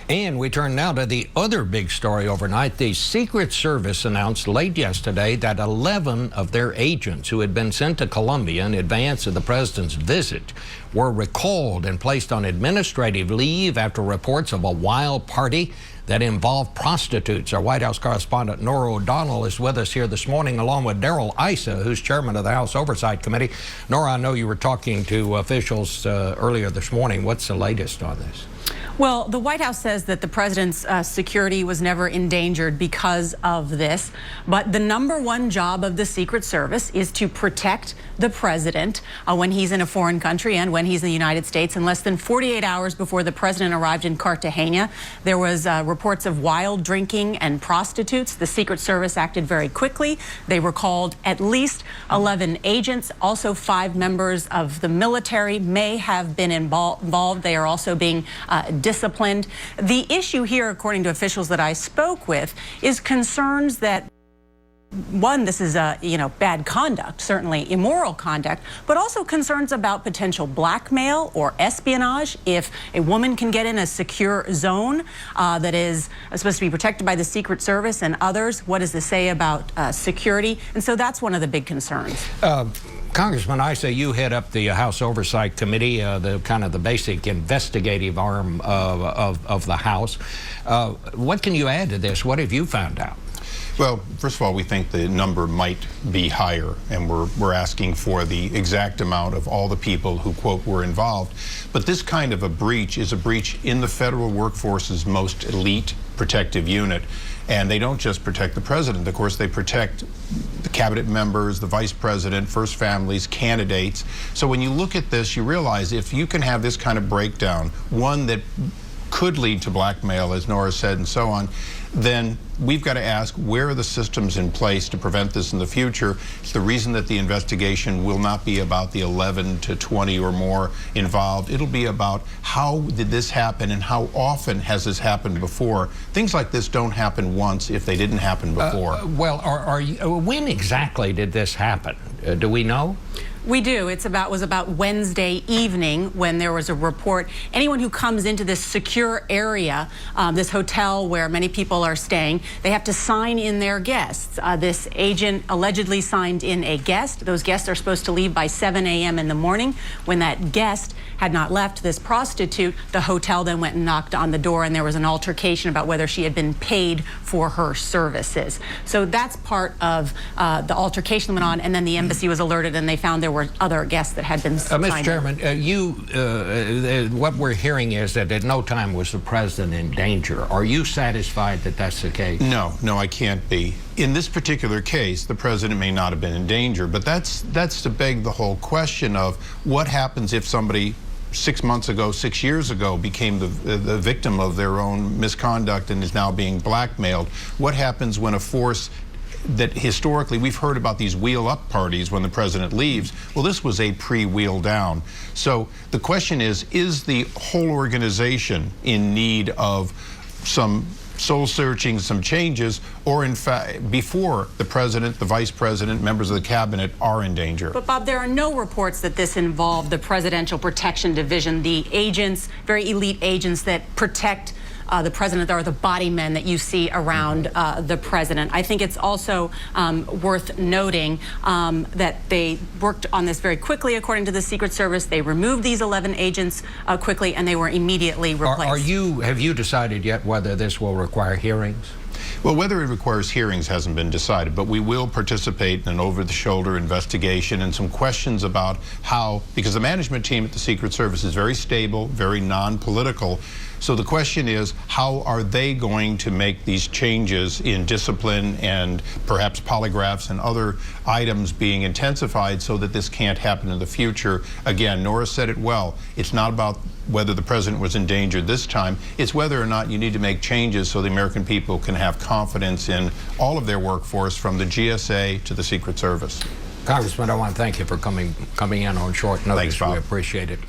And we turn now to the other big story overnight. The Secret Service announced late yesterday that 11 of their agents who had been sent to Colombia in advance of the president's visit were recalled and placed on administrative leave after reports of a wild party that involved prostitutes. Our White House correspondent Norah O'Donnell is with us here this morning, along with Darrell Issa, who's chairman of the House Oversight Committee. Norah, I know you were talking to officials earlier this morning. What's the latest on this? Well, the White House says that the president's security was never endangered because of this. But the #1 job of the Secret Service is to protect the president when he's in a foreign country and when he's in the United States. And less than 48 hours before the president arrived in Cartagena, there was reports of wild drinking and prostitutes. The Secret Service acted very quickly. They recalled at least 11 agents. Also, 5 members of the military may have been involved. They are also being disciplined. The issue here, according to officials that I spoke with, is concerns that, one, this is bad conduct, certainly immoral conduct, but also concerns about potential blackmail or espionage. If a woman can get in a secure zone that is supposed to be protected by the Secret Service and others, what does this say about security? And so that's one of the big concerns. Congressman Issa, you head up the House Oversight Committee, the basic investigative arm of the House. What can you add to this? What have you found out? Well, first of all, we think the number might be higher, and we're asking for the exact amount of all the people who, quote, were involved. But this kind of a breach is a breach in the federal workforce's most elite protective unit. And they don't just protect the president. Of course, they protect the cabinet members, the vice president, first families, candidates. So when you look at this, you realize if you can have this kind of breakdown, one that could lead to blackmail, as Norah said, and so on, then we've got to ask, where are the systems in place to prevent this in the future? It's the reason that the investigation will not be about the 11 to 20 or more involved. It'll be about how did this happen and how often has this happened before. Things like this don't happen once if they didn't happen before. When exactly did this happen? Do we know? We do. It was about Wednesday evening when there was a report. Anyone who comes into this secure area, this hotel where many people are staying, they have to sign in their guests. This agent allegedly signed in a guest. Those guests are supposed to leave by 7 a.m. in the morning. When that guest had not left, this prostitute, the hotel then went and knocked on the door, and there was an altercation about whether she had been paid for her services. So that's part of the altercation that went on, and then the embassy was alerted, and they found there were other guests that had been signed. Mr. Chairman, what we're hearing is that at no time was the president in danger. Are you satisfied that that's the case? No, I can't be. In this particular case, the president may not have been in danger, but that's to beg the whole question of what happens if somebody 6 months ago, 6 years ago, became the victim of their own misconduct and is now being blackmailed. What happens when a force that historically we've heard about these wheel up parties when the president leaves? Well, this was a pre-wheel down. So the question is the whole organization in need of some soul searching, some changes, or in fact, before the president, the vice president, members of the cabinet are in danger? But Bob, there are no reports that this involved the Presidential Protection Division, the agents, very elite agents that protect the president, or the body men that you see around the president. I think it's also worth noting that they worked on this very quickly, according to the Secret Service. They removed these 11 agents quickly, and they were immediately replaced. Have you decided yet whether this will require hearings? Well, whether it requires hearings hasn't been decided, but we will participate in an over-the-shoulder investigation and some questions about how, because the management team at the Secret Service is very stable, very non-political. So the question is, how are they going to make these changes in discipline and perhaps polygraphs and other items being intensified so that this can't happen in the future? Again, Norah said it well. It's not about whether the president was in danger this time. It's whether or not you need to make changes so the American people can have confidence in all of their workforce, from the GSA to the Secret Service. Congressman, I want to thank you for coming in on short notice. Thanks, Bob. We appreciate it.